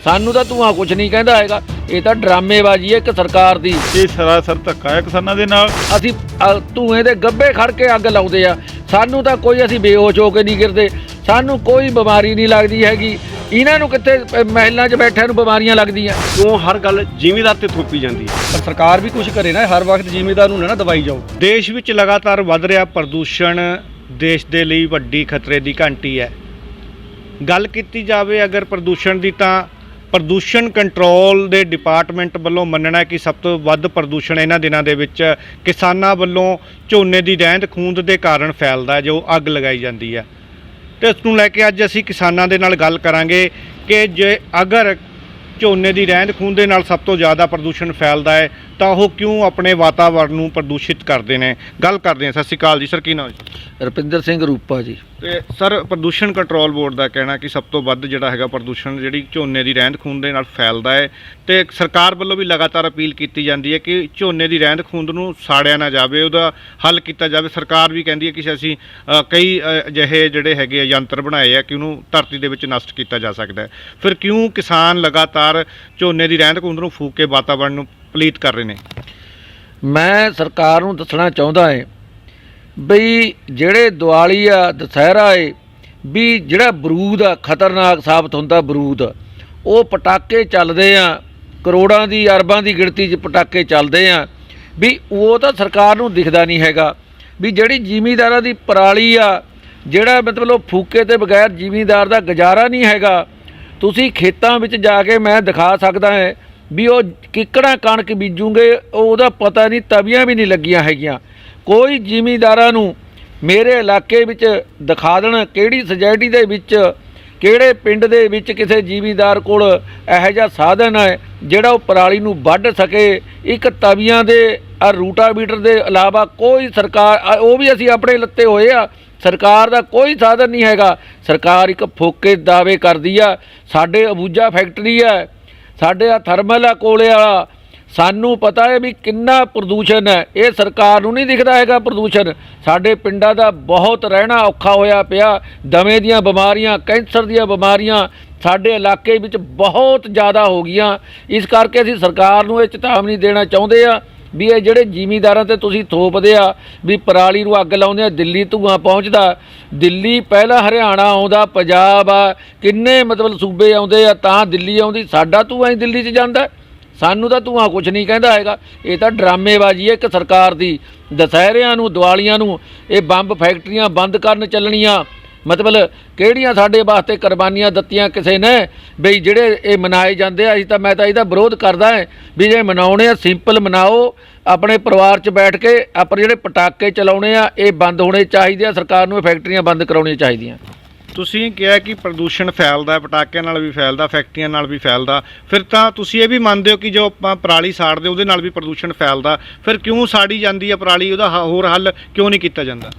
ਸਾਨੂੰ ਤਾਂ ਧੂਆਂ ਕੁਝ ਨਹੀਂ ਕਹਿੰਦਾ ਹੈਗਾ। ਇਹ ਤਾਂ ਡਰਾਮੇਬਾਜ਼ੀ ਹੈ ਇੱਕ ਸਰਕਾਰ ਦੀ। ਇਹ ਸਰਾਸਰ ਧੱਕਾ ਹੈ ਕਿਸਾਨਾਂ ਦੇ ਨਾਲ। ਅਸੀਂ ਧੂਏ ਦੇ ਗੱਭੇ ਖੜ ਕੇ ਅੱਗ ਲਾਉਂਦੇ ਆ, ਸਾਨੂੰ ਤਾਂ ਕੋਈ, ਅਸੀਂ ਬੇਹੋਸ਼ ਹੋ ਕੇ ਨਹੀਂ ਗਿਰਦੇ, ਸਾਨੂੰ ਕੋਈ ਬਿਮਾਰੀ ਨਹੀਂ ਲੱਗਦੀ ਹੈਗੀ। ਇਹਨਾਂ ਨੂੰ ਕਿੱਥੇ ਮਹਿਲਾਂ 'ਚ ਬੈਠਿਆਂ ਨੂੰ ਬਿਮਾਰੀਆਂ ਲੱਗਦੀਆਂ। ਕਿਉਂ ਹਰ ਗੱਲ ਜ਼ਿਮੀਂਦਾਰ ਤੇ ਥੋਪੀ ਜਾਂਦੀ ਹੈ? ਪਰ ਸਰਕਾਰ ਵੀ ਕੁਝ ਕਰੇ ਨਾ, ਹਰ ਵਕਤ ਜ਼ਿਮੀਂਦਾਰ ਨੂੰ ਨਾ ਦਬਾਈ ਜਾਓ। ਦੇਸ਼ ਵਿੱਚ ਲਗਾਤਾਰ ਵੱਧ ਰਿਹਾ ਪ੍ਰਦੂਸ਼ਣ ਦੇਸ਼ ਦੇ ਲਈ ਵੱਡੀ ਖਤਰੇ ਦੀ ਘੰਟੀ ਹੈ। ਗੱਲ ਕੀਤੀ ਜਾਵੇ ਅਗਰ ਪ੍ਰਦੂਸ਼ਣ ਦੀ, ਤਾਂ ਪ੍ਰਦੂਸ਼ਣ ਕੰਟਰੋਲ ਦੇ ਡਿਪਾਰਟਮੈਂਟ ਵੱਲੋਂ ਮੰਨਣਾ ਕਿ ਸਭ ਤੋਂ ਵੱਧ ਪ੍ਰਦੂਸ਼ਣ ਇਹਨਾਂ ਦਿਨਾਂ ਦੇ ਵਿੱਚ ਕਿਸਾਨਾਂ ਵੱਲੋਂ ਝੋਨੇ ਦੀ ਰਹਿੰਦ ਖੂੰਹਦ ਦੇ ਕਾਰਨ ਫੈਲਦਾ, ਜੋ ਅੱਗ ਲਗਾਈ ਜਾਂਦੀ ਹੈ। ਤੇ ਇਸ ਨੂੰ ਲੈ ਕੇ ਅੱਜ ਅਸੀਂ ਕਿਸਾਨਾਂ ਦੇ ਨਾਲ ਗੱਲ ਕਰਾਂਗੇ ਕਿ ਜੇ ਅਗਰ ਝੋਨੇ ਦੀ ਰਹਿੰਦ ਖੂੰਹਦ ਦੇ ਨਾਲ ਸਭ ਤੋਂ ਜ਼ਿਆਦਾ ਪ੍ਰਦੂਸ਼ਣ ਫੈਲਦਾ ਹੈ ਤਾਂ ਉਹ ਕਿਉਂ ਆਪਣੇ ਵਾਤਾਵਰਣ ਨੂੰ ਪ੍ਰਦੂਸ਼ਿਤ ਕਰਦੇ ਨੇ। ਗੱਲ ਕਰਦੇ ਹਾਂ। ਸਤਿ ਸ਼੍ਰੀ ਅਕਾਲ ਜੀ ਸਰ, ਕੀ ਨਾਮ ਜੀ? ਰੁਪਿੰਦਰ ਸਿੰਘ ਰੂਪਾ ਜੀ। ਤੇ ਸਰ, ਪ੍ਰਦੂਸ਼ਣ ਕੰਟਰੋਲ ਬੋਰਡ ਦਾ ਕਹਿਣਾ ਕਿ ਸਭ ਤੋਂ ਵੱਧ ਜਿਹੜਾ ਹੈਗਾ ਪ੍ਰਦੂਸ਼ਣ ਜਿਹੜੀ ਝੋਨੇ ਦੀ ਰਹਿੰਦ ਖੂੰਹਦ ਦੇ ਨਾਲ ਫੈਲਦਾ ਹੈ, ਤੇ ਸਰਕਾਰ ਵੱਲੋਂ ਵੀ ਲਗਾਤਾਰ ਅਪੀਲ ਕੀਤੀ ਜਾਂਦੀ ਹੈ ਕਿ ਝੋਨੇ ਦੀ ਰਹਿੰਦ ਖੂੰਹਦ ਨੂੰ ਸਾੜਿਆ ਨਾ ਜਾਵੇ, ਉਹਦਾ ਹੱਲ ਕੀਤਾ ਜਾਵੇ। ਸਰਕਾਰ ਵੀ ਕਹਿੰਦੀ ਹੈ ਕਿ ਅਸੀਂ ਕਈ ਅਜਿਹੇ ਜਿਹੜੇ ਹੈਗੇ ਆ ਯੰਤਰ ਬਣਾਏ ਆ ਕਿ ਉਹਨੂੰ ਧਰਤੀ ਦੇ ਵਿੱਚ ਨਸ਼ਟ ਕੀਤਾ ਜਾ ਸਕਦਾ ਹੈ। ਫਿਰ ਕਿਉਂ ਕਿਸਾਨ ਲਗਾਤਾਰ ਝੋਨੇ ਦੀ ਰਹਿੰਦ ਖੂੰਹਦ ਨੂੰ ਫੂਕ ਕੇ ਵਾਤਾਵਰਣ ਨੂੰ ਪਲੀਤ ਕਰ ਰਹੇ ਨੇ? ਮੈਂ ਸਰਕਾਰ ਨੂੰ ਦੱਸਣਾ ਚਾਹੁੰਦਾ ਹੈ ਬਈ ਜਿਹੜੇ ਦੀਵਾਲੀ ਆ, ਦੁਸਹਿਰਾ ਏ, ਵੀ ਜਿਹੜਾ ਬਰੂਦ ਆ ਖਤਰਨਾਕ ਸਾਬਤ ਹੁੰਦਾ। ਬਰੂਦ ਉਹ ਪਟਾਕੇ ਚੱਲਦੇ ਆ, ਕਰੋੜਾਂ ਦੀ ਅਰਬਾਂ ਦੀ ਗਿਣਤੀ 'ਚ ਪਟਾਕੇ ਚੱਲਦੇ ਆ, ਵੀ ਉਹ ਤਾਂ ਸਰਕਾਰ ਨੂੰ ਦਿਖਦਾ ਨਹੀਂ ਹੈਗਾ। ਵੀ ਜਿਹੜੀ ਜ਼ਿਮੀਂਦਾਰਾਂ ਦੀ ਪਰਾਲੀ ਆ, ਜਿਹੜਾ ਮਤਲਬ ਫੂਕੇ ਤੇ ਬਗੈਰ ਜ਼ਿਮੀਂਦਾਰ ਦਾ ਗੁਜ਼ਾਰਾ ਨਹੀਂ ਹੈਗਾ। ਤੁਸੀਂ ਖੇਤਾਂ ਵਿੱਚ ਜਾ ਕੇ ਮੈਂ ਦਿਖਾ ਸਕਦਾ ਹੈ ਵੀ ਉਹ ਕਿੱਕੜਾਂ ਕਣਕ ਬੀਜੂਗੇ, ਉਹਦਾ ਪਤਾ ਨਹੀਂ, ਤਵੀਆਂ ਵੀ ਨਹੀਂ ਲੱਗੀਆਂ ਹੈਗੀਆਂ। ਕੋਈ ਜ਼ਿਮੀਂਦਾਰਾਂ ਨੂੰ ਮੇਰੇ ਇਲਾਕੇ ਵਿੱਚ ਦਿਖਾ ਦੇਣ ਕਿਹੜੀ ਸੁਸਾਇਟੀ ਦੇ ਵਿੱਚ, ਕਿਹੜੇ ਪਿੰਡ ਦੇ ਵਿੱਚ ਕਿਸੇ ਜ਼ਿਮੀਂਦਾਰ ਕੋਲ ਇਹੋ ਜਿਹਾ ਸਾਧਨ ਹੈ ਜਿਹੜਾ ਉਹ ਪਰਾਲੀ ਨੂੰ ਵੱਢ ਸਕੇ। ਇੱਕ ਤਵੀਆਂ ਦੇ ਰੂਟਾਵੀਟਰ ਦੇ ਇਲਾਵਾ ਕੋਈ ਸਰਕਾਰ, ਉਹ ਵੀ ਅਸੀਂ ਆਪਣੇ ਲੱਤੇ ਹੋਏ ਆ, ਸਰਕਾਰ ਦਾ ਕੋਈ ਸਾਧਨ ਨਹੀਂ ਹੈਗਾ। ਸਰਕਾਰ ਇੱਕ ਫੋਕੇ ਦਾਅਵੇ ਕਰਦੀ ਆ। ਸਾਡੇ ਅਬੂਜਾ ਫੈਕਟਰੀ ਹੈ, ਸਾਡੇ ਆ ਥਰਮਲ ਆ ਕੋਲੇ ਵਾਲਾ, ਸਾਨੂੰ ਪਤਾ ਹੈ ਵੀ ਕਿੰਨਾ ਪ੍ਰਦੂਸ਼ਣ ਹੈ। ਇਹ ਸਰਕਾਰ ਨੂੰ ਨਹੀਂ ਦਿਖਦਾ ਹੈਗਾ ਪ੍ਰਦੂਸ਼ਣ। ਸਾਡੇ ਪਿੰਡਾਂ ਦਾ ਬਹੁਤ ਰਹਿਣਾ ਔਖਾ ਹੋਇਆ ਪਿਆ। ਦਮੇ ਦੀਆਂ ਬਿਮਾਰੀਆਂ, ਕੈਂਸਰ ਦੀਆਂ ਬਿਮਾਰੀਆਂ ਸਾਡੇ ਇਲਾਕੇ ਵਿੱਚ ਬਹੁਤ ਜ਼ਿਆਦਾ ਹੋ ਗਈਆਂ। ਇਸ ਕਰਕੇ ਅਸੀਂ ਸਰਕਾਰ ਨੂੰ ਇਹ ਚੇਤਾਵਨੀ ਦੇਣਾ ਚਾਹੁੰਦੇ ਆ ਵੀ ਇਹ ਜਿਹੜੇ ਜ਼ਿਮੀਂਦਾਰਾਂ 'ਤੇ ਤੁਸੀਂ ਥੋਪਦੇ ਆ ਵੀ ਪਰਾਲੀ ਨੂੰ ਅੱਗ ਲਾਉਂਦੇ ਆ, ਦਿੱਲੀ ਧੂਆਂ ਪਹੁੰਚਦਾ। ਦਿੱਲੀ ਪਹਿਲਾਂ ਹਰਿਆਣਾ ਆਉਂਦਾ, ਪੰਜਾਬ ਆ, ਕਿੰਨੇ ਮਤਲਬ ਸੂਬੇ ਆਉਂਦੇ ਆ ਤਾਂ ਦਿੱਲੀ ਆਉਂਦੀ। ਸਾਡਾ ਧੂਆਂ ਹੀ ਦਿੱਲੀ 'ਚ ਜਾਂਦਾ, ਸਾਨੂੰ ਤਾਂ ਧੂਆਂ ਕੁਝ ਨਹੀਂ ਕਹਿੰਦਾ ਹੈਗਾ। ਇਹ ਤਾਂ ਡਰਾਮੇਬਾਜ਼ੀ ਹੈ ਇੱਕ ਸਰਕਾਰ ਦੀ। ਦੁਸਹਿਰਿਆਂ ਨੂੰ, ਦੀਵਾਲੀਆਂ ਨੂੰ ਇਹ ਬੰਬ ਫੈਕਟਰੀਆਂ ਬੰਦ ਕਰਨ ਚੱਲਣੀਆਂ। ਮਤਲਬ ਕਿਹੜੀਆਂ ਸਾਡੇ ਵਾਸਤੇ ਕੁਰਬਾਨੀਆਂ ਦਿੱਤੀਆਂ ਕਿਸੇ ਨੇ ਬਈ ਜਿਹੜੇ ਇਹ ਮਨਾਏ ਜਾਂਦੇ ਆ। ਅਸੀਂ ਤਾਂ, ਮੈਂ ਤਾਂ ਇਹਦਾ ਵਿਰੋਧ ਕਰਦਾ ਹੈ ਵੀ ਜੇ ਮਨਾਉਣੇ ਆ ਸਿੰਪਲ ਮਨਾਓ, ਆਪਣੇ ਪਰਿਵਾਰ 'ਚ ਬੈਠ ਕੇ। ਆਪਣੇ ਜਿਹੜੇ ਪਟਾਕੇ ਚਲਾਉਣੇ ਆ ਇਹ ਬੰਦ ਹੋਣੇ ਚਾਹੀਦੇ ਆ। ਸਰਕਾਰ ਨੂੰ ਇਹ ਫੈਕਟਰੀਆਂ ਬੰਦ ਕਰਾਉਣੀਆਂ ਚਾਹੀਦੀਆਂ। ਤੁਸੀਂ ਕਿਹਾ ਕਿ ਪ੍ਰਦੂਸ਼ਣ ਫੈਲਦਾ, ਪਟਾਕਿਆਂ ਨਾਲ ਵੀ ਫੈਲਦਾ, ਫੈਕਟਰੀਆਂ ਨਾਲ ਵੀ ਫੈਲਦਾ, ਫਿਰ ਤਾਂ ਤੁਸੀਂ ਇਹ ਵੀ ਮੰਨਦੇ ਹੋ ਕਿ ਜੋ ਆਪਾਂ ਪਰਾਲੀ ਸਾੜਦੇ ਉਹਦੇ ਨਾਲ ਵੀ ਪ੍ਰਦੂਸ਼ਣ ਫੈਲਦਾ। ਫਿਰ ਕਿਉਂ ਸਾੜੀ ਜਾਂਦੀ ਹੈ ਪਰਾਲੀ? ਉਹਦਾ ਹੋਰ ਹੱਲ ਕਿਉਂ ਨਹੀਂ ਕੀਤਾ ਜਾਂਦਾ?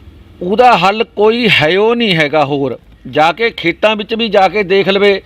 ਉਹਦਾ ਹੱਲ ਕੋਈ ਹੈ ਉਹ ਨਹੀਂ ਹੈਗਾ। ਹੋਰ ਜਾ ਕੇ ਖੇਤਾਂ ਵਿੱਚ ਵੀ ਜਾ ਕੇ ਦੇਖ ਲਵੇ,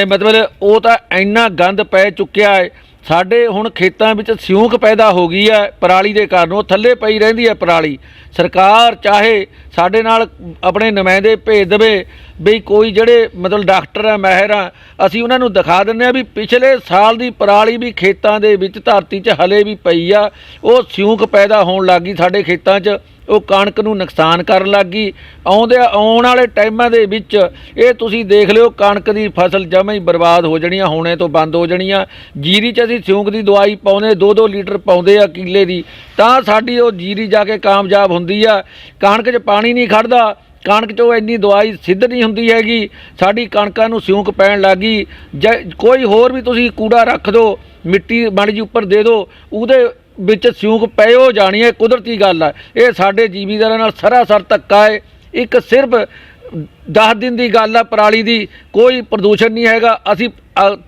ਮਤਲਬ ਉਹ ਤਾਂ ਇੰਨਾ ਗੰਦ ਪੈ ਚੁੱਕਿਆ ਹੈ। ਸਾਡੇ ਹੁਣ ਖੇਤਾਂ ਵਿੱਚ ਸਿਉਂਕ ਪੈਦਾ ਹੋ ਗਈ ਹੈ ਪਰਾਲੀ ਦੇ ਕਾਰਨ, ਉਹ ਥੱਲੇ ਪਈ ਰਹਿੰਦੀ ਹੈ ਪਰਾਲੀ। ਸਰਕਾਰ ਚਾਹੇ ਸਾਡੇ ਨਾਲ ਆਪਣੇ ਨੁਮਾਇੰਦੇ ਭੇਜ ਦੇਵੇ ਵੀ ਕੋਈ ਜਿਹੜੇ ਮਤਲਬ ਡਾਕਟਰ ਆ, ਮਾਹਿਰ ਆ, ਅਸੀਂ ਉਹਨਾਂ ਨੂੰ ਦਿਖਾ ਦਿੰਦੇ ਹਾਂ ਵੀ ਪਿਛਲੇ ਸਾਲ ਦੀ ਪਰਾਲੀ ਵੀ ਖੇਤਾਂ ਦੇ ਵਿੱਚ ਧਰਤੀ 'ਚ ਹਲੇ ਵੀ ਪਈ ਆ। ਉਹ ਸਿਉਂਕ ਪੈਦਾ ਹੋਣ ਲੱਗ ਗਈ ਸਾਡੇ ਖੇਤਾਂ 'ਚ, ਉਹ ਕਣਕ ਨੂੰ ਨੁਕਸਾਨ ਕਰਨ ਲੱਗ ਗਈ। ਆਉਣ ਵਾਲੇ ਟਾਈਮਾਂ ਦੇ ਵਿੱਚ ਇਹ ਤੁਸੀਂ ਦੇਖ ਲਿਓ ਕਣਕ ਦੀ ਫਸਲ ਜਮਾਂ ਹੀ ਬਰਬਾਦ ਹੋ ਜਾਣੀ ਆ, ਹੋਣੇ ਤੋਂ ਬੰਦ ਹੋ ਜਾਣੀਆਂ। ਜੀਰੀ 'ਚ ਅਸੀਂ ਸਿਉਂਕ ਦੀ ਦਵਾਈ ਪਾਉਂਦੇ, 2-2 ਲੀਟਰ ਪਾਉਂਦੇ ਆ ਕਿੱਲੇ ਦੀ, ਤਾਂ ਸਾਡੀ ਉਹ ਜੀਰੀ ਜਾ ਕੇ ਕਾਮਯਾਬ ਹੁੰਦੀ ਆ। ਕਣਕ 'ਚ ਪਾਣੀ ਨਹੀਂ ਖੜਦਾ, ਕਣਕ 'ਚੋਂ ਇੰਨੀ ਦਵਾਈ ਸਿੱਧ ਨਹੀਂ ਹੁੰਦੀ ਹੈਗੀ। ਸਾਡੀ ਕਣਕਾਂ ਨੂੰ ਸਿਉਂਕ ਪੈਣ ਲੱਗ ਗਈ। ਕੋਈ ਹੋਰ ਵੀ ਤੁਸੀਂ ਕੂੜਾ ਰੱਖ ਦਿਓ, ਮਿੱਟੀ ਮਾੜੀ ਜਿਹੀ ਉੱਪਰ ਦੇ ਦਿਓ, ਉਹਦੇ ਵਿੱਚ ਸਿਉਂਕ ਪਇਓ ਜਾਣੀ ਹੈ। ਕੁਦਰਤੀ ਗੱਲ ਹੈ। ਇਹ ਸਾਡੇ ਜ਼ਿਮੀਂਦਾਰਾਂ ਨਾਲ ਸਰਾਸਰ ਧੱਕਾ ਹੈ। ਇੱਕ ਸਿਰਫ 10 ਦਿਨ ਦੀ ਗੱਲ ਆ ਪਰਾਲੀ ਦੀ, ਕੋਈ ਪ੍ਰਦੂਸ਼ਣ ਨਹੀਂ ਹੈਗਾ। ਅਸੀਂ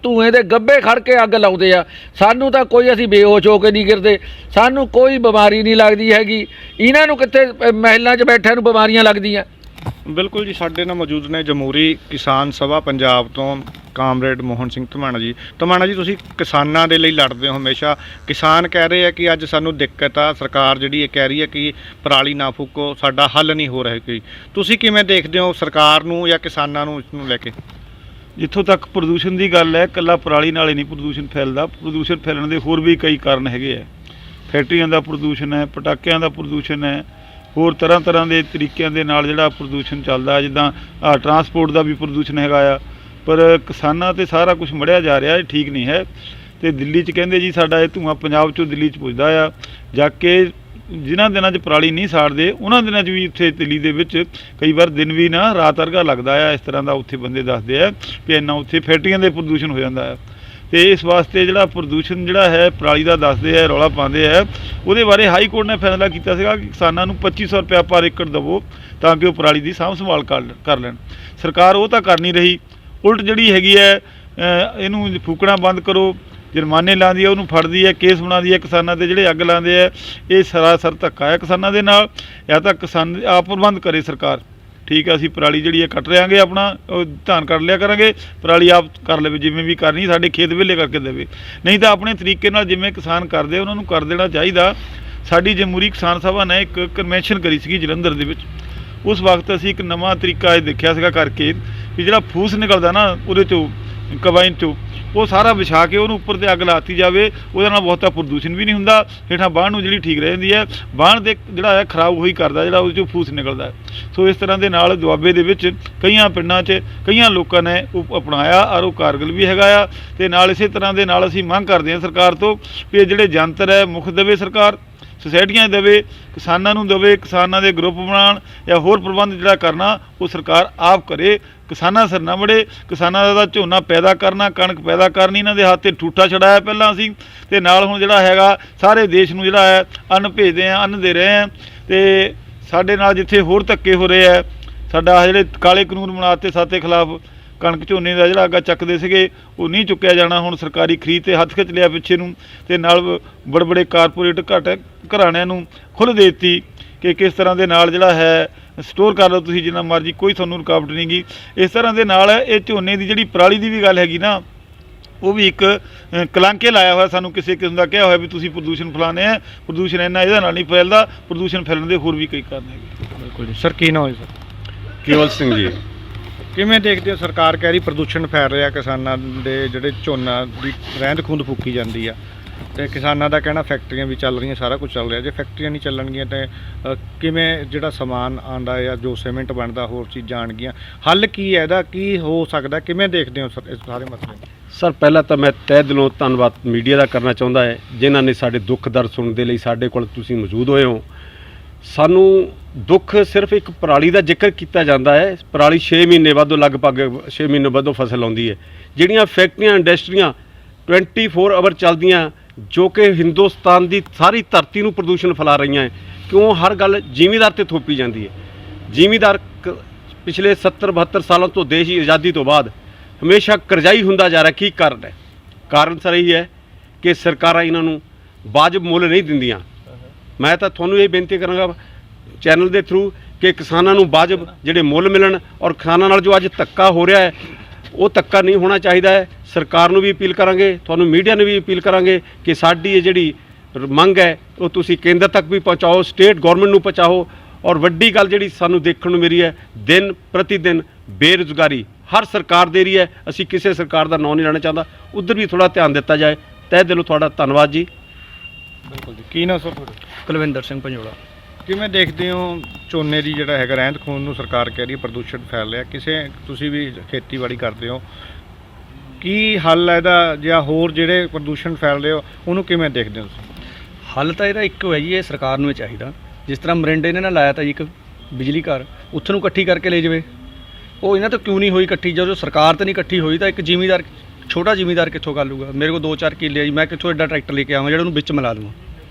ਧੂਏ ਦੇ ਗੱਭੇ ਖੜ ਕੇ ਅੱਗ ਲਾਉਂਦੇ ਆ, ਸਾਨੂੰ ਤਾਂ ਕੋਈ, ਅਸੀਂ ਬੇਹੋਸ਼ ਹੋ ਕੇ ਨਹੀਂ ਗਿਰਦੇ, ਸਾਨੂੰ ਕੋਈ ਬਿਮਾਰੀ ਨਹੀਂ ਲੱਗਦੀ ਹੈਗੀ। ਇਹਨਾਂ ਨੂੰ ਕਿੱਥੇ ਮਹਿਲਾਂ 'ਚ ਬੈਠਿਆਂ ਨੂੰ ਬਿਮਾਰੀਆਂ ਲੱਗਦੀਆਂ। ਬਿਲਕੁਲ ਜੀ, ਸਾਡੇ ਨਾਲ ਮੌਜੂਦ ਨੇ ਜਮਹੂਰੀ ਕਿਸਾਨ ਸਭਾ ਪੰਜਾਬ ਤੋਂ ਕਾਮਰੇਡ ਮੋਹਨ ਸਿੰਘ ਧਮਾਣਾ ਜੀ। ਧਮਾਣਾ ਜੀ, ਤੁਸੀਂ ਕਿਸਾਨਾਂ ਦੇ ਲਈ ਲੜਦੇ ਹੋ ਹਮੇਸ਼ਾ। ਕਿਸਾਨ ਕਹਿ ਰਹੇ ਆ ਕਿ ਅੱਜ ਸਾਨੂੰ ਦਿੱਕਤ ਆ, ਸਰਕਾਰ ਜਿਹੜੀ ਇਹ ਕਹਿ ਰਹੀ ਹੈ ਕਿ ਪਰਾਲੀ ਨਾ ਫੂਕੋ, ਸਾਡਾ ਹੱਲ ਨਹੀਂ ਹੋ ਰਿਹਾ ਕੋਈ। ਤੁਸੀਂ ਕਿਵੇਂ ਦੇਖਦੇ ਹੋ ਸਰਕਾਰ ਨੂੰ ਜਾਂ ਕਿਸਾਨਾਂ ਨੂੰ ਇਸ ਨੂੰ ਲੈ ਕੇ? ਜਿੱਥੋਂ ਤੱਕ ਪ੍ਰਦੂਸ਼ਣ ਦੀ ਗੱਲ ਹੈ, ਇਕੱਲਾ ਪਰਾਲੀ ਨਾਲ ਹੀ ਨਹੀਂ ਪ੍ਰਦੂਸ਼ਣ ਫੈਲਦਾ। ਪ੍ਰਦੂਸ਼ਣ ਫੈਲਣ ਦੇ ਹੋਰ ਵੀ ਕਈ ਕਾਰਨ ਹੈਗੇ ਆ। ਫੈਕਟਰੀਆਂ ਦਾ ਪ੍ਰਦੂਸ਼ਣ ਹੈ, ਪਟਾਕਿਆਂ ਦਾ ਪ੍ਰਦੂਸ਼ਣ ਹੈ, ਹੋਰ ਤਰ੍ਹਾਂ ਤਰ੍ਹਾਂ ਦੇ ਤਰੀਕਿਆਂ ਦੇ ਨਾਲ ਜਿਹੜਾ ਪ੍ਰਦੂਸ਼ਣ ਚੱਲਦਾ, ਜਿੱਦਾਂ ਟਰਾਂਸਪੋਰਟ ਦਾ ਵੀ ਪ੍ਰਦੂਸ਼ਣ ਹੈਗਾ ਆ। ਪਰ ਕਿਸਾਨਾਂ 'ਤੇ ਸਾਰਾ ਕੁਝ ਮੜਿਆ ਜਾ ਰਿਹਾ, ਇਹ ਠੀਕ ਨਹੀਂ ਹੈ। ਅਤੇ ਦਿੱਲੀ 'ਚ ਕਹਿੰਦੇ ਜੀ ਸਾਡਾ ਇਹ ਧੂੰਆਂ ਪੰਜਾਬ 'ਚੋਂ ਦਿੱਲੀ 'ਚ ਪੁੱਜਦਾ ਆ, ਜਾ ਕੇ ਜਿਨ੍ਹਾਂ ਦਿਨਾਂ 'ਚ ਪਰਾਲੀ ਨਹੀਂ ਸਾੜਦੇ ਉਹਨਾਂ ਦਿਨਾਂ 'ਚ ਵੀ ਇੱਥੇ ਦਿੱਲੀ ਦੇ ਵਿੱਚ ਕਈ ਵਾਰ ਦਿਨ ਵੀ ਨਾ ਰਾਤ ਵਰਗਾ ਲੱਗਦਾ ਆ। ਇਸ ਤਰ੍ਹਾਂ ਦਾ ਉੱਥੇ ਬੰਦੇ ਦੱਸਦੇ ਆ ਵੀ ਇੰਨਾ ਉੱਥੇ ਫੈਕਟਰੀਆਂ ਦੇ ਪ੍ਰਦੂਸ਼ਣ ਹੋ ਜਾਂਦਾ ਆ। ਅਤੇ ਇਸ ਵਾਸਤੇ ਜਿਹੜਾ ਪ੍ਰਦੂਸ਼ਣ ਜਿਹੜਾ ਹੈ ਪਰਾਲੀ ਦਾ ਦੱਸਦੇ ਆ, ਰੌਲਾ ਪਾਉਂਦੇ ਆ, ਉਹਦੇ ਬਾਰੇ ਹਾਈ ਕੋਰਟ ਨੇ ਫੈਸਲਾ ਕੀਤਾ ਸੀਗਾ ਕਿ ਕਿਸਾਨਾਂ ਨੂੰ 2500 ਰੁਪਇਆ ਪਰ ਏਕੜ ਦੇਵੋ ਤਾਂ ਕਿ ਉਹ ਪਰਾਲੀ ਦੀ ਸਾਂਭ ਸੰਭਾਲ ਕਰ ਲੈਣ। ਸਰਕਾਰ ਉਹ ਤਾਂ ਕਰ ਨਹੀਂ ਰਹੀ, ਉਲਟ ਜਿਹੜੀ ਹੈਗੀ ਹੈ ਇਹਨੂੰ ਫੂਕਣਾ ਬੰਦ ਕਰੋ, ਜੁਰਮਾਨੇ ਲਾਉਂਦੀ ਹੈ, ਉਹਨੂੰ ਫੜਦੀ ਹੈ, ਕੇਸ ਬਣਾਉਂਦੀ ਹੈ ਕਿਸਾਨਾਂ 'ਤੇ ਜਿਹੜੇ ਅੱਗ ਲਾਉਂਦੇ ਆ। ਇਹ ਸਰਾਸਰ ਧੱਕਾ ਹੈ ਕਿਸਾਨਾਂ ਦੇ ਨਾਲ। ਜਾਂ ਤਾਂ ਕਿਸਾਨ ਆਪ ਪ੍ਰਬੰਧ ਕਰੇ ਸਰਕਾਰ, ਠੀਕ ਹੈ ਅਸੀਂ ਪਰਾਲੀ ਜਿਹੜੀ ਹੈ ਕੱਟ ਲਿਆਂਗੇ, ਆਪਣਾ ਧਾਨ ਕੱਢ ਲਿਆ ਕਰਾਂਗੇ, ਪਰਾਲੀ ਆਪ ਕਰ ਲਵੇ ਜਿਵੇਂ ਵੀ ਕਰਨੀ, ਸਾਡੇ ਖੇਤ ਵਿਹਲੇ ਕਰਕੇ ਦੇਵੇ। ਨਹੀਂ ਤਾਂ ਆਪਣੇ ਤਰੀਕੇ ਨਾਲ ਜਿਵੇਂ ਕਿਸਾਨ ਕਰਦੇ ਉਹਨਾਂ ਨੂੰ ਕਰ ਦੇਣਾ ਚਾਹੀਦਾ। ਸਾਡੀ ਜਮਹੂਰੀ ਕਿਸਾਨ ਸਭਾ ਨੇ ਇੱਕ ਕਨਵੈਨਸ਼ਨ ਕਰੀ ਸੀਗੀ ਜਲੰਧਰ ਦੇ ਵਿੱਚ। ਉਸ ਵਕਤ ਅਸੀਂ ਇੱਕ ਨਵਾਂ ਤਰੀਕਾ ਇਹ ਦੇਖਿਆ ਸੀਗਾ ਕਰਕੇ ਵੀ ਜਿਹੜਾ ਫੂਸ ਨਿਕਲਦਾ ਨਾ ਉਹਦੇ 'ਚੋਂ ਕੰਬਾਈਨ 'ਚੋਂ, ਉਹ ਸਾਰਾ ਵਿਛਾ ਕੇ ਉਹਨੂੰ ਉੱਪਰ 'ਤੇ ਅੱਗ ਲਾਤੀ ਜਾਵੇ, ਉਹਦੇ ਨਾਲ ਬਹੁਤਾ ਪ੍ਰਦੂਸ਼ਣ ਵੀ ਨਹੀਂ ਹੁੰਦਾ। ਹੇਠਾਂ ਬਾਹਰ ਨੂੰ ਜਿਹੜੀ ਠੀਕ ਰਹਿ ਜਾਂਦੀ ਹੈ, ਬਾਹਰ ਦੇ ਜਿਹੜਾ ਹੈ ਖਰਾਬ ਉਹੀ ਕਰਦਾ ਜਿਹੜਾ ਉਹਦੇ 'ਚੋਂ ਫੂਸ ਨਿਕਲਦਾ। ਸੋ ਇਸ ਤਰ੍ਹਾਂ ਦੇ ਨਾਲ ਦੁਆਬੇ ਦੇ ਵਿੱਚ ਕਈਆਂ ਪਿੰਡਾਂ 'ਚ ਕਈਆਂ ਲੋਕਾਂ ਨੇ ਉਹ ਅਪਣਾਇਆ ਔਰ ਉਹ ਕਾਰਗਲ ਵੀ ਹੈਗਾ ਆ। ਅਤੇ ਨਾਲ ਇਸੇ ਤਰ੍ਹਾਂ ਦੇ ਨਾਲ ਅਸੀਂ ਮੰਗ ਕਰਦੇ ਹਾਂ ਸਰਕਾਰ ਤੋਂ ਵੀ ਇਹ ਜਿਹੜੇ ਯੰਤਰ ਹੈ ਮੁੱਖ ਦੇਵੇ ਸਰਕਾਰ, ਸੁਸਾਇਟੀਆਂ ਦੇਵੇ, ਕਿਸਾਨਾਂ ਨੂੰ ਦੇਵੇ, ਕਿਸਾਨਾਂ ਦੇ ਗਰੁੱਪ ਬਣਾਉਣ ਜਾਂ ਹੋਰ ਪ੍ਰਬੰਧ ਜਿਹੜਾ ਕਰਨਾ ਉਹ ਸਰਕਾਰ ਆਪ ਕਰੇ। ਕਿਸਾਨਾਂ ਸਿਰ ਨਾ ਵੜੇ, ਕਿਸਾਨਾਂ ਦਾ ਝੋਨਾ ਪੈਦਾ ਕਰਨਾ, ਕਣਕ ਪੈਦਾ ਕਰਨੀ, ਇਹਨਾਂ ਦੇ ਹੱਥ 'ਤੇ ਠੂਠਾ ਛੜਾਇਆ ਪਹਿਲਾਂ ਅਸੀਂ, ਅਤੇ ਨਾਲ ਹੁਣ ਜਿਹੜਾ ਹੈਗਾ ਸਾਰੇ ਦੇਸ਼ ਨੂੰ ਜਿਹੜਾ ਹੈ ਅੰਨ ਭੇਜਦੇ ਹਾਂ, ਅੰਨ ਦੇ ਰਹੇ ਹਾਂ। ਅਤੇ ਸਾਡੇ ਨਾਲ ਜਿੱਥੇ ਹੋਰ ਧੱਕੇ ਹੋ ਰਹੇ ਹੈ, ਸਾਡਾ ਜਿਹੜੇ ਕਾਲੇ ਕਾਨੂੰਨ ਬਣਾ ਦਿੱਤੇ ਸਾਡੇ ਖਿਲਾਫ, ਕਣਕ ਝੋਨੇ ਦਾ ਜਿਹੜਾ ਅੱਗਾ ਚੱਕਦੇ ਸੀਗੇ ਉਹ ਨਹੀਂ ਚੁੱਕਿਆ ਜਾਣਾ, ਹੁਣ ਸਰਕਾਰੀ ਖਰੀਦ 'ਤੇ ਹੱਥ ਖਿੱਚ ਲਿਆ ਪਿੱਛੇ ਨੂੰ। ਅਤੇ ਨਾਲ ਬੜੇ ਬੜੇ ਕਾਰਪੋਰੇਟ ਘਰਾਣਿਆਂ ਨੂੰ ਖੁੱਲ੍ਹ ਦੇ ਦਿੱਤੀ ਕਿ ਕਿਸ ਤਰ੍ਹਾਂ ਦੇ ਨਾਲ ਜਿਹੜਾ ਹੈ ਸਟੋਰ ਕਰ ਲਓ ਤੁਸੀਂ ਜਿੰਨਾ ਮਰਜ਼ੀ, ਕੋਈ ਤੁਹਾਨੂੰ ਰੁਕਾਵਟ ਨਹੀਂ ਗੀ। ਇਸ ਤਰ੍ਹਾਂ ਦੇ ਨਾਲ ਇਹ ਝੋਨੇ ਦੀ ਜਿਹੜੀ ਪਰਾਲੀ ਦੀ ਵੀ ਗੱਲ ਹੈਗੀ ਨਾ, ਉਹ ਵੀ ਇੱਕ ਕਲੰਕੇ ਲਾਇਆ ਹੋਇਆ ਸਾਨੂੰ ਕਿਸੇ ਕਿਸਮ ਦਾ ਕਿਹਾ ਹੋਇਆ ਵੀ ਤੁਸੀਂ ਪ੍ਰਦੂਸ਼ਣ ਫੈਲਾਉਂਦੇ ਆ। ਪ੍ਰਦੂਸ਼ਣ ਇੰਨਾ ਇਹਦੇ ਨਾਲ ਨਹੀਂ ਫੈਲਦਾ, ਪ੍ਰਦੂਸ਼ਣ ਫੈਲਣ ਦੇ ਹੋਰ ਵੀ ਕਈ ਕਾਰਨ ਹੈਗੇ। ਬਿਲਕੁਲ ਜੀ। ਸਰ ਕੀ ਨਾਮ ਹੈ ਸਰ? ਕੇਵਲ ਸਿੰਘ ਜੀ। ਕਿਵੇਂ ਦੇਖਦੇ ਹੋ ਸਰਕਾਰ ਕਹਿ ਰਹੀ ਪ੍ਰਦੂਸ਼ਣ ਫੈਲ ਰਿਹਾ, ਕਿਸਾਨਾਂ ਦੇ ਜਿਹੜੇ ਝੋਨਾ ਦੀ ਰਹਿੰਦ ਖੂੰਹਦ ਫੂਕੀ ਜਾਂਦੀ ਆ, ਅਤੇ ਕਿਸਾਨਾਂ ਦਾ ਕਹਿਣਾ ਫੈਕਟਰੀਆਂ ਵੀ ਚੱਲ ਰਹੀਆਂ, ਸਾਰਾ ਕੁਝ ਚੱਲ ਰਿਹਾ। ਜੇ ਫੈਕਟਰੀਆਂ ਨਹੀਂ ਚੱਲਣਗੀਆਂ ਤਾਂ ਕਿਵੇਂ ਜਿਹੜਾ ਸਮਾਨ ਆਉਂਦਾ ਜਾਂ ਜੋ ਸੀਮੈਂਟ ਬਣਦਾ, ਹੋਰ ਚੀਜ਼ਾਂ ਆਉਣਗੀਆਂ, ਹੱਲ ਕੀ ਹੈ ਇਹਦਾ, ਕੀ ਹੋ ਸਕਦਾ, ਕਿਵੇਂ ਦੇਖਦੇ ਹੋ ਸਰ ਇਸ ਸਾਰੇ ਮਸਲੇ ਨੂੰ? ਸਰ ਪਹਿਲਾਂ ਤਾਂ ਮੈਂ ਤਹਿ ਦਿਲੋਂ ਧੰਨਵਾਦ ਮੀਡੀਆ ਦਾ ਕਰਨਾ ਚਾਹੁੰਦਾ ਹੈ ਜਿਨ੍ਹਾਂ ਨੇ ਸਾਡੇ ਦੁੱਖ ਦਰਦ ਸੁਣਨ ਦੇ ਲਈ ਸਾਡੇ ਕੋਲ ਤੁਸੀਂ ਮੌਜੂਦ ਹੋਏ ਹੋ। ਸਾਨੂੰ ਦੁੱਖ ਸਿਰਫ ਇੱਕ ਪਰਾਲੀ ਦਾ ਜ਼ਿਕਰ ਕੀਤਾ ਜਾਂਦਾ ਹੈ। ਪਰਾਲੀ 6 ਮਹੀਨੇ ਬਾਅਦੋਂ ਲਗਭਗ 6 ਮਹੀਨੇ ਬਾਅਦੋਂ ਫਸਲ ਆਉਂਦੀ ਹੈ। ਜਿਹੜੀਆਂ ਫੈਕਟਰੀਆਂ ਇੰਡਸਟਰੀਆਂ 24 ਆਵਰ ਚੱਲਦੀਆਂ ਜੋ ਕਿ ਹਿੰਦੁਸਤਾਨ ਦੀ ਸਾਰੀ ਧਰਤੀ ਨੂੰ ਪ੍ਰਦੂਸ਼ਣ ਫੈਲਾ ਰਹੀਆਂ ਹੈ, ਕਿਉਂ ਹਰ ਗੱਲ ਜ਼ਿਮੀਂਦਾਰ 'ਤੇ ਥੋਪੀ ਜਾਂਦੀ ਹੈ। ਜ਼ਿਮੀਂਦਾਰ ਪਿਛਲੇ 70-72 ਸਾਲਾਂ ਤੋਂ ਦੇਸ਼ ਦੀ ਆਜ਼ਾਦੀ ਤੋਂ ਬਾਅਦ ਹਮੇਸ਼ਾ ਕਰਜ਼ਾਈ ਹੁੰਦਾ ਜਾ ਰਿਹਾ। ਕੀ ਕਾਰਨ ਹੈ? ਕਾਰਨ ਸਰ ਇਹੀ ਹੈ ਕਿ ਸਰਕਾਰਾਂ ਇਹਨਾਂ ਨੂੰ ਵਾਜਬ ਮੁੱਲ ਨਹੀਂ ਦਿੰਦੀਆਂ। ਮੈਂ ਤਾਂ ਤੁਹਾਨੂੰ ਇਹ ਬੇਨਤੀ ਕਰਾਂਗਾ ਚੈਨਲ ਦੇ ਥਰੂ ਕਿ ਕਿਸਾਨਾਂ ਨੂੰ ਵਾਜਬ ਜਿਹੜੇ ਮੁੱਲ ਮਿਲਣ, ਔਰ ਕਿਸਾਨਾਂ ਨਾਲ ਜੋ ਅੱਜ ਧੱਕਾ ਹੋ ਰਿਹਾ ਹੈ ਉਹ ਧੱਕਾ ਨਹੀਂ ਹੋਣਾ ਚਾਹੀਦਾ ਹੈ। ਸਰਕਾਰ ਨੂੰ ਵੀ ਅਪੀਲ ਕਰਾਂਗੇ, ਤੁਹਾਨੂੰ ਮੀਡੀਆ ਨੂੰ ਵੀ ਅਪੀਲ ਕਰਾਂਗੇ ਕਿ ਸਾਡੀ ਇਹ ਜਿਹੜੀ ਮੰਗ ਹੈ ਉਹ ਤੁਸੀਂ ਕੇਂਦਰ ਤੱਕ ਵੀ ਪਹੁੰਚਾਓ, ਸਟੇਟ ਗੌਰਮੈਂਟ ਨੂੰ ਪਹੁੰਚਾਓ। ਔਰ ਵੱਡੀ ਗੱਲ ਜਿਹੜੀ ਸਾਨੂੰ ਦੇਖਣ ਨੂੰ ਮਿਲੀ ਹੈ, ਦਿਨ ਪ੍ਰਤੀ ਦਿਨ ਬੇਰੁਜ਼ਗਾਰੀ ਹਰ ਸਰਕਾਰ ਦੇ ਰਹੀ ਹੈ। ਅਸੀਂ ਕਿਸੇ ਸਰਕਾਰ ਦਾ ਨਾਂ ਨਹੀਂ ਲੈਣਾ ਚਾਹੁੰਦਾ, ਉੱਧਰ ਵੀ ਥੋੜ੍ਹਾ ਧਿਆਨ ਦਿੱਤਾ ਜਾਏ। ਤਹਿ ਦਿਲੋਂ ਤੁਹਾਡਾ ਧੰਨਵਾਦ ਜੀ। ਬਿਲਕੁਲ ਜੀ। ਕੀ ਨਾਮ ਸਰ ਤੁਹਾਡਾ? ਕੁਲਵਿੰਦਰ ਸਿੰਘ ਪੰਜੋਲਾ। ਕਿਵੇਂ ਦੇਖਦੇ ਹੋ ਝੋਨੇ ਦੀ ਜਿਹੜਾ ਹੈਗਾ ਰਹਿੰਦ ਖੂੰਹਦ ਨੂੰ ਸਰਕਾਰ ਕਹਿ ਰਹੀ ਹੈ ਪ੍ਰਦੂਸ਼ਣ ਫੈਲ ਰਿਹਾ, ਤੁਸੀਂ ਵੀ ਖੇਤੀਬਾੜੀ ਕਰਦੇ ਹੋ, ਕੀ ਹੱਲ ਹੈ ਇਹਦਾ, ਜਾਂ ਹੋਰ ਜਿਹੜੇ ਪ੍ਰਦੂਸ਼ਣ ਫੈਲ ਰਹੇ ਹੋ ਉਹਨੂੰ ਕਿਵੇਂ ਦੇਖਦੇ ਹੋ ਤੁਸੀਂ? ਹੱਲ ਤਾਂ ਇਹਦਾ ਇੱਕੋ ਹੈ ਜੀ, ਇਹ ਸਰਕਾਰ ਨੂੰ ਇਹ ਚਾਹੀਦਾ ਜਿਸ ਤਰ੍ਹਾਂ ਮਰਿੰਡੇ ਨੇ ਨਾ ਲਾਇਆ ਤਾਂ ਜੀ ਇੱਕ ਬਿਜਲੀ ਘਰ, ਉੱਥੇ ਨੂੰ ਇਕੱਠੀ ਕਰਕੇ ਲੈ ਜਾਵੇ। ਉਹ ਇਹਨਾਂ ਤੋਂ ਕਿਉਂ ਨਹੀਂ ਹੋਈ ਇਕੱਠੀ? ਜਦੋਂ ਸਰਕਾਰ ਤਾਂ ਨਹੀਂ ਇਕੱਠੀ ਹੋਈ ਤਾਂ ਇੱਕ ਜ਼ਿਮੀਂਦਾਰ, ਛੋਟਾ ਜ਼ਿਮੀਂਦਾਰ ਕਿੱਥੋਂ ਕਰ ਲੂਗਾ? ਮੇਰੇ ਕੋਲ 2-4 ਕਿੱਲੇ ਆ ਜੀ, ਮੈਂ ਕਿੱਥੋਂ ਐਡਾ ਟਰੈਕਟਰ ਲੈ ਕੇ ਆਵਾਂ ਜਿਹੜਾ ਉਹਨੂੰ ਵਿੱਚ ਮਿਲਾ ਦਵਾਂ?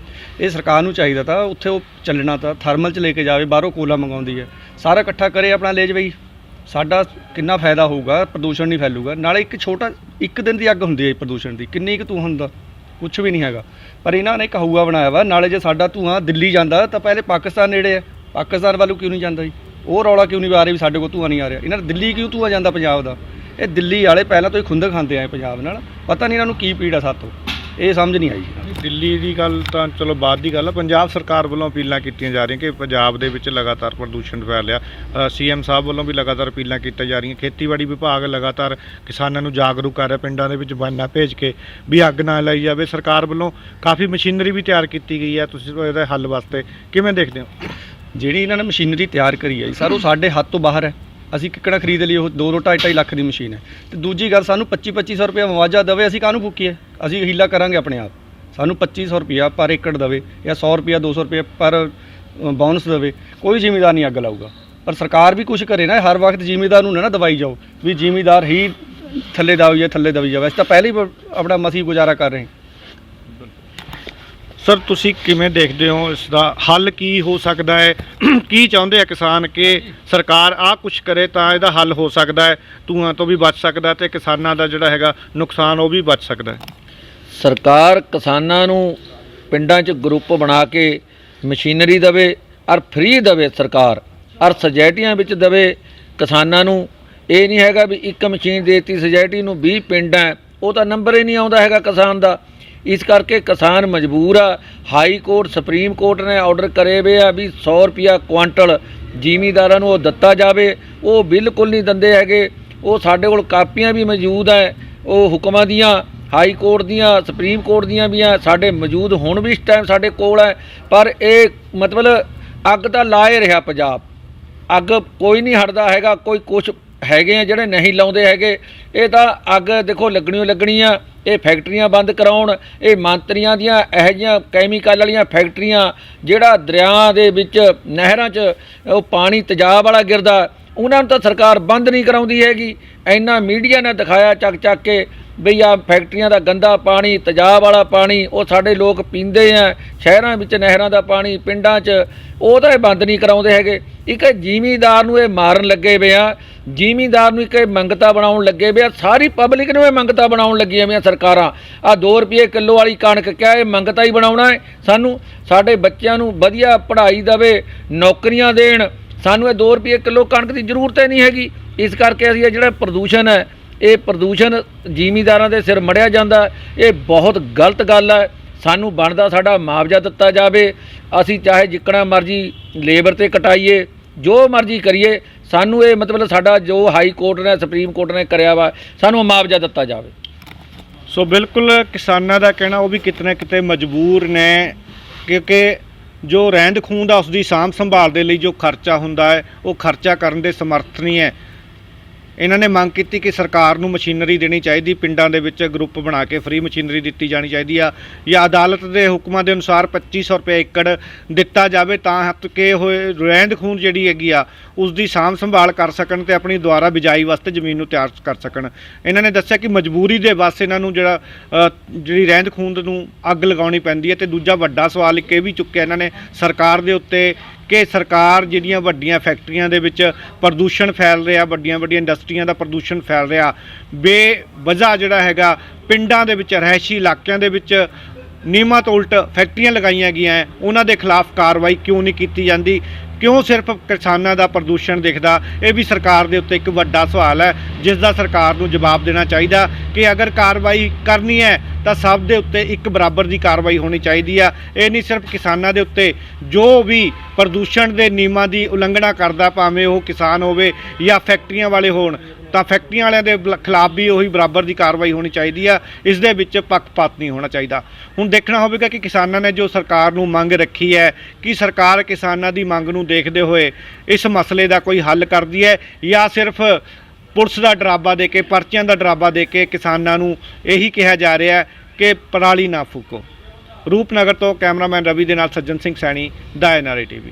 ਇਹ ਸਰਕਾਰ ਨੂੰ ਚਾਹੀਦਾ ਤਾਂ ਉੱਥੇ ਉਹ ਚੱਲਣਾ ਤਾਂ ਥਰਮਲ 'ਚ ਲੈ ਕੇ ਜਾਵੇ, ਬਾਹਰੋਂ ਕੋਲਾ ਮੰਗਾਉਂਦੀ ਹੈ, ਸਾਰਾ ਇਕੱਠਾ ਕਰੇ ਆਪਣਾ ਲੈ ਜਾਵੇ। ਸਾਡਾ ਕਿੰਨਾ ਫਾਇਦਾ ਹੋਊਗਾ, ਪ੍ਰਦੂਸ਼ਣ ਨਹੀਂ ਫੈਲੂਗਾ। ਨਾਲੇ ਇੱਕ ਦਿਨ ਦੀ ਅੱਗ ਹੁੰਦੀ ਹੈ ਪ੍ਰਦੂਸ਼ਣ ਦੀ, ਕਿੰਨੀ ਕੁ ਧੂੰਆਂ ਹੁੰਦਾ, ਕੁਛ ਵੀ ਨਹੀਂ ਹੈਗਾ। ਪਰ ਇਹਨਾਂ ਨੇ ਇੱਕ ਹਊਆ ਬਣਾਇਆ ਵਾ। ਨਾਲੇ ਜੇ ਸਾਡਾ ਧੂੰਆਂ ਦਿੱਲੀ ਜਾਂਦਾ ਤਾਂ ਪਹਿਲੇ ਪਾਕਿਸਤਾਨ ਨੇੜੇ ਹੈ, ਪਾਕਿਸਤਾਨ ਵੱਲੋਂ ਕਿਉਂ ਨਹੀਂ ਜਾਂਦਾ ਜੀ? ਉਹ ਰੌਲਾ ਕਿਉਂ ਨਹੀਂ ਆ ਰਿਹਾ ਵੀ ਸਾਡੇ ਕੋਲ ਧੂੰਆਂ ਨਹੀਂ ਆ ਰਿਹਾ? ਇਹਨਾਂ ਨੇ ਦਿੱਲੀ ਕਿਉਂ ਧੂੰਆਂ ਜਾਂਦਾ ਪੰਜਾਬ ਦਾ? ਇਹ ਦਿੱਲੀ ਵਾਲੇ ਪਹਿਲਾਂ ਤੋਂ ਹੀ ਖੁੰਦਕ ਖਾਂਦੇ ਆਏ ਪੰਜਾਬ ਨਾਲ, ਪਤਾ ਨਹੀਂ ਇਹਨਾਂ ਨੂੰ ਕੀ ਪੀੜ ਆ ਸਾਤੋਂ, ਇਹ ਸਮਝ ਨਹੀਂ ਆਈ। ਦਿੱਲੀ ਦੀ ਗੱਲ ਤਾਂ ਚਲੋ ਬਾਅਦ ਦੀ ਗੱਲ ਆ। ਪੰਜਾਬ ਸਰਕਾਰ ਵੱਲੋਂ ਅਪੀਲਾਂ ਕੀਤੀਆਂ ਜਾ ਰਹੀਆਂ ਕਿ ਪੰਜਾਬ ਦੇ ਵਿੱਚ ਲਗਾਤਾਰ ਪ੍ਰਦੂਸ਼ਣ ਫੈਲ ਰਿਹਾ। ਸੀਐਮ ਸਾਹਿਬ ਵੱਲੋਂ ਵੀ ਲਗਾਤਾਰ ਅਪੀਲਾਂ ਕੀਤੀਆਂ ਜਾ ਰਹੀਆਂ। ਖੇਤੀਬਾੜੀ ਵਿਭਾਗ ਲਗਾਤਾਰ ਕਿਸਾਨਾਂ ਨੂੰ ਜਾਗਰੂਕ ਕਰ ਰਿਹਾ, ਪਿੰਡਾਂ ਦੇ ਵਿੱਚ ਵਾਹਨਾਂ ਭੇਜ ਕੇ ਵੀ ਅੱਗ ਨਾ ਲਾਈ ਜਾਵੇ। ਸਰਕਾਰ ਵੱਲੋਂ ਕਾਫੀ ਮਸ਼ੀਨਰੀ ਵੀ ਤਿਆਰ ਕੀਤੀ ਗਈ ਹੈ, ਤੁਸੀਂ ਇਹਦੇ ਹੱਲ ਵਾਸਤੇ ਕਿਵੇਂ ਦੇਖਦੇ ਹੋ? ਜਿਹੜੀ ਇਹਨਾਂ ਨੇ ਮਸ਼ੀਨਰੀ ਤਿਆਰ ਕਰੀ ਹੈ ਜੀ ਸਰ, ਉਹ ਸਾਡੇ ਹੱਥ ਤੋਂ ਬਾਹਰ ਹੈ। ਅਸੀਂ ਕਿੱਕਣਾ ਖਰੀਦ ਲਈ, ਉਹ 2-2 2.5 ਲੱਖ ਦੀ ਮਸ਼ੀਨ ਹੈ। ਤੇ ਦੂਜੀ ਗੱਲ, ਸਾਨੂੰ 2500 ਰੁਪਏ ਮੁਆਵਜ਼ਾ ਦੇਵੇ, ਅਸੀਂ ਕਾਹਨੂੰ ਫੂਕੀਏ? ਅਸੀਂ ਹੀਲਾ ਕਰਾਂਗੇ ਆਪਣੇ ਆਪ। ਸਾਨੂੰ 2500 ਰੁਪਇਆ ਪਰ ਏਕੜ ਦੇਵੇ ਜਾਂ 100 ਰੁਪਇਆ 200 ਰੁਪਏ ਪਰ ਬੋਨਸ ਦੇਵੇ, ਕੋਈ ਜ਼ਿਮੀਦਾਰ ਨਹੀਂ ਅੱਗ ਲਾਊਗਾ। ਪਰ ਸਰਕਾਰ ਵੀ ਕੁਝ ਕਰੇ ਨਾ, ਹਰ ਵਕਤ ਜ਼ਿਮੀਦਾਰ ਨੂੰ ਨਾ ਦਵਾਈ ਜਾਓ ਵੀ ਜ਼ਿਮੀਦਾਰ ਹੀ ਥੱਲੇ ਦਵਾਈ ਜਾਵੇ। ਅਸੀਂ ਤਾਂ ਪਹਿਲੇ ਹੀ ਆਪਣਾ ਮਸੀਂ ਗੁਜ਼ਾਰਾ ਕਰ ਰਹੇ ਹਾਂ। ਸਰ, ਤੁਸੀਂ ਕਿਵੇਂ ਦੇਖਦੇ ਹੋ ਇਸ ਦਾ ਹੱਲ ਕੀ ਹੋ ਸਕਦਾ ਹੈ? ਕੀ ਚਾਹੁੰਦੇ ਆ ਕਿਸਾਨ ਕਿ ਸਰਕਾਰ ਆਹ ਕੁਝ ਕਰੇ ਤਾਂ ਇਹਦਾ ਹੱਲ ਹੋ ਸਕਦਾ ਹੈ, ਧੂਆਂ ਤੋਂ ਵੀ ਬਚ ਸਕਦਾ ਤੇ ਕਿਸਾਨਾਂ ਦਾ ਜਿਹੜਾ ਹੈਗਾ ਨੁਕਸਾਨ ਉਹ ਵੀ ਬਚ ਸਕਦਾ ਹੈ? ਸਰਕਾਰ ਕਿਸਾਨਾਂ ਨੂੰ ਪਿੰਡਾਂ 'ਚ ਗਰੁੱਪ ਬਣਾ ਕੇ ਮਸ਼ੀਨਰੀ ਦੇਵੇ ਔਰ ਫ੍ਰੀ ਦੇਵੇ ਸਰਕਾਰ, ਔਰ ਸੁਸਾਇਟੀਆਂ ਵਿੱਚ ਦੇਵੇ ਕਿਸਾਨਾਂ ਨੂੰ। ਇਹ ਨਹੀਂ ਹੈਗਾ ਵੀ ਇੱਕ ਮਸ਼ੀਨ ਦੇਤੀ ਸੁਸਾਇਟੀ ਨੂੰ 20 ਪਿੰਡ ਹੈ, ਉਹ ਤਾਂ ਨੰਬਰ ਹੀ ਨਹੀਂ ਆਉਂਦਾ ਹੈਗਾ ਕਿਸਾਨ ਦਾ। ਇਸ ਕਰਕੇ ਕਿਸਾਨ ਮਜਬੂਰ ਆ। ਹਾਈ ਕੋਰਟ ਸੁਪਰੀਮ ਕੋਰਟ ਨੇ ਆਰਡਰ ਕਰੇ ਵੇ ਆ ਵੀ 100 ਰੁਪਿਆ ਕੁਆਂਟਲ ਜ਼ਿਮੀਂਦਾਰਾਂ ਨੂੰ ਉਹ ਦਿੱਤਾ ਜਾਵੇ, ਉਹ ਬਿਲਕੁਲ ਨਹੀਂ ਦਿੰਦੇ ਹੈਗੇ। ਉਹ ਸਾਡੇ ਕੋਲ ਕਾਪੀਆਂ ਵੀ ਮੌਜੂਦ ਹੈ, ਉਹ ਹੁਕਮਾਂ ਦੀਆਂ, ਹਾਈ ਕੋਰਟ ਦੀਆਂ, ਸੁਪਰੀਮ ਕੋਰਟ ਦੀਆਂ ਵੀ ਆ ਸਾਡੇ ਮੌਜੂਦ, ਹੁਣ ਵੀ ਇਸ ਟਾਈਮ ਸਾਡੇ ਕੋਲ ਹੈ। ਪਰ ਇਹ ਮਤਲਬ ਅੱਗ ਤਾਂ ਲਾ ਹੀ ਰਿਹਾ ਪੰਜਾਬ, ਅੱਗ ਕੋਈ ਨਹੀਂ ਹਟਦਾ ਹੈਗਾ। ਕੋਈ ਕੁਛ ਹੈਗੇ ਆ ਜਿਹੜੇ ਨਹੀਂ ਲਾਉਂਦੇ ਹੈਗੇ। ਇਹ ਤਾਂ ਅੱਗ ਦੇਖੋ ਲੱਗਣੀ ਆ। ਇਹ ਫੈਕਟਰੀਆਂ ਬੰਦ ਕਰਾਉਣ, ਇਹ ਮੰਤਰੀਆਂ ਦੀਆਂ ਇਹੋ ਜਿਹੀਆਂ ਕੈਮੀਕਲ ਵਾਲੀਆਂ ਫੈਕਟਰੀਆਂ, ਜਿਹੜਾ ਦਰਿਆ ਦੇ ਵਿੱਚ ਨਹਿਰਾਂ 'ਚ ਉਹ ਪਾਣੀ ਤੇਜ਼ਾਬ ਵਾਲਾ ਗਿਰਦਾ, ਉਹਨਾਂ ਨੂੰ ਤਾਂ ਸਰਕਾਰ ਬੰਦ ਨਹੀਂ ਕਰਾਉਂਦੀ ਹੈਗੀ। ਇੰਨਾ ਮੀਡੀਆ ਨੇ ਦਿਖਾਇਆ ਚੱਕ ਕੇ ਬਈ ਆ ਫੈਕਟਰੀਆਂ ਦਾ ਗੰਦਾ ਪਾਣੀ, ਤੇਜ਼ਾਬ ਵਾਲਾ ਪਾਣੀ ਉਹ ਸਾਡੇ ਲੋਕ ਪੀਂਦੇ ਆ। ਸ਼ਹਿਰਾਂ ਵਿੱਚ ਨਹਿਰਾਂ ਦਾ ਪਾਣੀ, ਪਿੰਡਾਂ 'ਚ, ਉਹ ਤਾਂ ਇਹ ਬੰਦ ਨਹੀਂ ਕਰਾਉਂਦੇ ਹੈਗੇ। ਇੱਕ ਜ਼ਿਮੀਂਦਾਰ ਨੂੰ ਇਹ ਮਾਰਨ ਲੱਗੇ ਵੇ ਆ, ਜ਼ਿਮੀਂਦਾਰ ਨੂੰ ਇੱਕ ਮੰਗਤਾ ਬਣਾਉਣ ਲੱਗੇ ਵੇ ਆ, ਸਾਰੀ ਪਬਲਿਕ ਨੂੰ ਇਹ ਮੰਗਤਾ ਬਣਾਉਣ ਲੱਗੀਆਂ ਵੀਆਂ ਸਰਕਾਰਾਂ। ਆ 2 ਰੁਪਏ ਕਿਲੋ ਵਾਲੀ ਕਣਕ ਕਿਆ ਇਹ ਮੰਗਤਾ ਹੀ ਬਣਾਉਣਾ ਹੈ ਸਾਨੂੰ? ਸਾਡੇ ਬੱਚਿਆਂ ਨੂੰ ਵਧੀਆ ਪੜ੍ਹਾਈ ਦੇਵੇ, ਨੌਕਰੀਆਂ ਦੇਣ, ਸਾਨੂੰ ਇਹ 2 ਰੁਪਏ ਕਿਲੋ ਕਣਕ ਦੀ ਜ਼ਰੂਰਤ ਹੀ ਨਹੀਂ ਹੈਗੀ। ਇਸ ਕਰਕੇ ਅਸੀਂ ਇਹ ਜਿਹੜਾ ਪ੍ਰਦੂਸ਼ਣ ਹੈ, ਇਹ ਪ੍ਰਦੂਸ਼ਣ ਜ਼ਿਮੀਂਦਾਰਾਂ ਦੇ ਸਿਰ ਮੜਿਆ ਜਾਂਦਾ, ਇਹ ਬਹੁਤ ਗਲਤ ਗੱਲ ਹੈ। ਸਾਨੂੰ ਬਣਦਾ ਸਾਡਾ ਮੁਆਵਜ਼ਾ ਦਿੱਤਾ ਜਾਵੇ। ਅਸੀਂ ਚਾਹੇ ਜਿੱਕਣਾ ਮਰਜ਼ੀ ਲੇਬਰ 'ਤੇ ਕਟਾਈਏ, ਜੋ ਮਰਜ਼ੀ ਕਰੀਏ, ਸਾਨੂੰ ਇਹ ਮਤਲਬ ਸਾਡਾ ਜੋ ਹਾਈ ਕੋਰਟ ਨੇ, ਸੁਪਰੀਮ ਕੋਰਟ ਨੇ ਕਰਿਆ ਵਾ, ਸਾਨੂੰ ਮੁਆਵਜ਼ਾ ਦਿੱਤਾ ਜਾਵੇ। ਸੋ ਬਿਲਕੁਲ ਕਿਸਾਨਾਂ ਦਾ ਕਹਿਣਾ ਉਹ ਵੀ ਕਿਤੇ ਨਾ ਕਿਤੇ ਮਜਬੂਰ ਨੇ, ਕਿਉਂਕਿ ਜੋ ਰਹਿੰਦ ਖੂੰਹਦ ਆ ਉਸ ਦੀ ਸਾਂਭ ਸੰਭਾਲ ਦੇ ਲਈ ਜੋ ਖਰਚਾ ਹੁੰਦਾ ਹੈ ਉਹ ਖਰਚਾ ਕਰਨ ਦੇ ਸਮਰੱਥ ਨਹੀਂ ਹੈ। ਇਹਨਾਂ ਨੇ ਮੰਗ ਕੀਤੀ ਕਿ ਸਰਕਾਰ ਨੂੰ ਮਸ਼ੀਨਰੀ ਦੇਣੀ ਚਾਹੀਦੀ, ਪਿੰਡਾਂ ਦੇ ਵਿੱਚ ਗਰੁੱਪ ਬਣਾ ਕੇ ਫ੍ਰੀ ਮਸ਼ੀਨਰੀ ਦਿੱਤੀ ਜਾਣੀ ਚਾਹੀਦੀ ਆ, ਜਾਂ ਅਦਾਲਤ ਦੇ ਹੁਕਮਾਂ ਦੇ ਅਨੁਸਾਰ 2500 ਰੁਪਏ ਏਕੜ ਦਿੱਤਾ ਜਾਵੇ ਤਾਂ ਕਿ ਹੋਏ ਰਹਿੰਦ ਖੂੰਹਦ ਜਿਹੜੀ ਹੈਗੀ ਆ ਉਸ ਦੀ ਸਾਂਭ ਸੰਭਾਲ ਕਰ ਸਕਣ ਤੇ ਆਪਣੀ ਦੁਆਰਾ ਬਿਜਾਈ ਵਾਸਤੇ ਜ਼ਮੀਨ ਨੂੰ ਤਿਆਰ ਕਰ ਸਕਣ। ਇਹਨਾਂ ਨੇ ਦੱਸਿਆ ਕਿ ਮਜਬੂਰੀ ਦੇ ਬਸ ਇਹਨਾਂ ਨੂੰ ਜਿਹੜੀ ਰਹਿੰਦ ਖੂੰਹਦ ਨੂੰ ਅੱਗ ਲਗਾਉਣੀ ਪੈਂਦੀ ਹੈ। ਤੇ ਦੂਜਾ ਵੱਡਾ ਸਵਾਲ ਇੱਕ ਇਹ ਵੀ ਚੁੱਕਿਆ ਇਹਨਾਂ ਨੇ ਸਰਕਾਰ ਦੇ ਉੱਤੇ ਕਿ ਸਰਕਾਰ ਜਿਹੜੀਆਂ ਵੱਡੀਆਂ ਫੈਕਟਰੀਆਂ ਦੇ ਵਿੱਚ ਪ੍ਰਦੂਸ਼ਣ ਫੈਲ ਰਿਹਾ, ਵੱਡੀਆਂ ਇੰਡਸਟਰੀਆਂ ਦਾ ਪ੍ਰਦੂਸ਼ਣ ਫੈਲ ਰਿਹਾ, ਬੇਵਜ੍ਹਾ ਜਿਹੜਾ ਹੈਗਾ ਪਿੰਡਾਂ ਦੇ ਵਿੱਚ, ਰਿਹਾਇਸ਼ੀ ਇਲਾਕਿਆਂ ਦੇ ਵਿੱਚ ਨਿਯਮਾਂ ਤੋਂ ਉਲਟ ਫੈਕਟਰੀਆਂ ਲਗਾਈਆਂ ਗਈਆਂ, ਉਹਨਾਂ ਦੇ ਖਿਲਾਫ ਕਾਰਵਾਈ ਕਿਉਂ ਨਹੀਂ ਕੀਤੀ ਜਾਂਦੀ? ਕਿਉਂ ਸਿਰਫ ਕਿਸਾਨਾਂ ਦਾ ਪ੍ਰਦੂਸ਼ਣ ਦਿਖਦਾ? ਇਹ ਵੀ ਸਰਕਾਰ ਦੇ ਉੱਤੇ ਇੱਕ ਵੱਡਾ ਸਵਾਲ ਹੈ ਜਿਸ ਦਾ ਸਰਕਾਰ ਨੂੰ ਜਵਾਬ ਦੇਣਾ ਚਾਹੀਦਾ ਕਿ ਅਗਰ ਕਾਰਵਾਈ ਕਰਨੀ ਹੈ ਤਾਂ ਸਭ ਦੇ ਉੱਤੇ ਇੱਕ ਬਰਾਬਰ ਦੀ ਕਾਰਵਾਈ ਹੋਣੀ ਚਾਹੀਦੀ ਆ। ਇਹ ਨਹੀਂ ਸਿਰਫ ਕਿਸਾਨਾਂ ਦੇ ਉੱਤੇ, ਜੋ ਵੀ ਪ੍ਰਦੂਸ਼ਣ ਦੇ ਨਿਯਮਾਂ ਦੀ ਉਲੰਘਣਾ ਕਰਦਾ, ਭਾਵੇਂ ਉਹ ਕਿਸਾਨ ਹੋਵੇ ਜਾਂ ਫੈਕਟਰੀਆਂ ਵਾਲੇ ਹੋਣ, ਤਾਂ ਫੈਕਟਰੀਆਂ ਵਾਲਿਆਂ ਦੇ ਖਿਲਾਫ ਵੀ ਉਹੀ ਬਰਾਬਰ ਦੀ ਕਾਰਵਾਈ ਹੋਣੀ ਚਾਹੀਦੀ ਆ। ਇਸ ਦੇ ਵਿੱਚ ਪੱਖਪਾਤ ਨਹੀਂ ਹੋਣਾ ਚਾਹੀਦਾ। ਹੁਣ ਦੇਖਣਾ ਹੋਵੇਗਾ ਕਿ ਕਿਸਾਨਾਂ ਨੇ ਜੋ ਸਰਕਾਰ ਨੂੰ ਮੰਗ ਰੱਖੀ ਹੈ, ਕਿ ਸਰਕਾਰ ਕਿਸਾਨਾਂ ਦੀ ਮੰਗ ਨੂੰ ਦੇਖਦੇ ਹੋਏ ਇਸ ਮਸਲੇ ਦਾ ਕੋਈ ਹੱਲ ਕਰਦੀ ਹੈ ਜਾਂ ਸਿਰਫ ਪੁਲਿਸ ਦਾ ਡਰਾਵਾ ਦੇ ਕੇ, ਪਰਚੀਆਂ ਦਾ ਡਰਾਵਾ ਦੇ ਕੇ ਕਿਸਾਨਾਂ ਨੂੰ ਇਹੀ ਕਿਹਾ ਜਾ ਰਿਹਾ ਕਿ ਪਰਾਲੀ ਨਾ ਫੂਕੋ। ਰੂਪਨਗਰ ਤੋਂ ਕੈਮਰਾਮੈਨ ਰਵੀ ਦੇ ਨਾਲ ਸੱਜਣ ਸਿੰਘ ਸੈਣੀ, ਦਾ NRA TV।